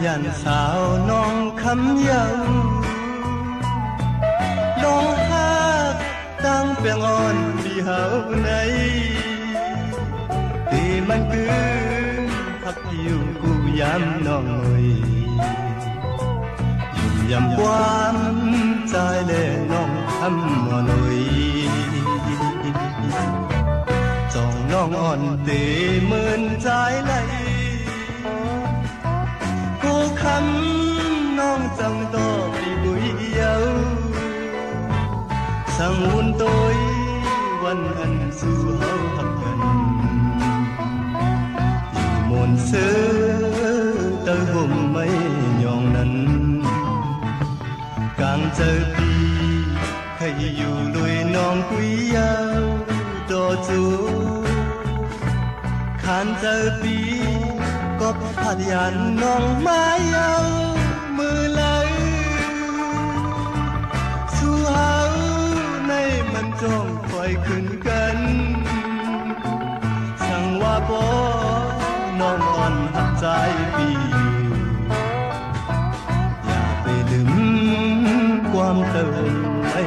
ยันสาวน้องคำเยาน้องฮักตั้งเปียงอ่อนมีเฮาในที่มันคือพักอยู่กูยำน้องหน่อยยุ่มยำความใจเล่น้องคำอ่อนหน่อยจ้องน้องอ่อนเตเหมือนใจไหลกูคำน้องจังต่อปีบุยเยาสั่งวุ่นตัววันอันสู่เฮาหักกันอยู่มนเสือเตอห่มไม่ยองนั้นกลางเจอปีให้อยู่ลุยน้องกุยเยาโดจูขานเจอปีก็พัดยันน้องไม้เยามือไหลสู่เฮาในมันจ้องคอยขึ้นกันสั่งว่าบ่น้องอ่อนหักใจปีอย่าไปลืมความเติมให้